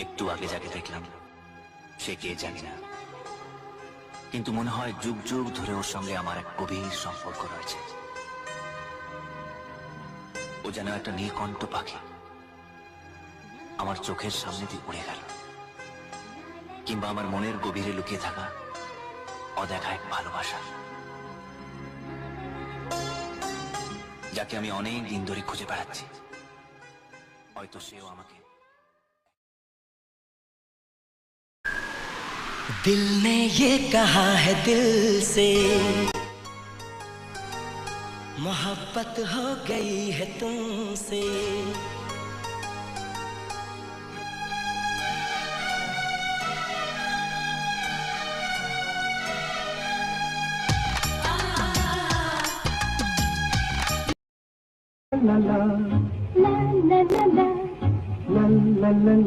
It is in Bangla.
একটু আগে যাকে দেখলাম সে কে জানি না, কিন্তু মনে হয় যুগ যুগ ধরে ওর সঙ্গে আমার এক গভীর সম্পর্ক রয়েছে। ও যেন একটা নীলকণ্ঠ পাখি, আমার চোখের সামনে দিয়ে উড়ে গেল, কিংবা আমার মনের গভীরে লুকিয়ে থাকা অদেখা এক ভালোবাসা, যাকে আমি অনেক দিন ধরে খুঁজে বেড়াচ্ছি। হয়তো সেও আমাকে। दिल ने ये कहा है दिल से, मोहब्बत हो गई है तुमसे। la la la la la la la la la la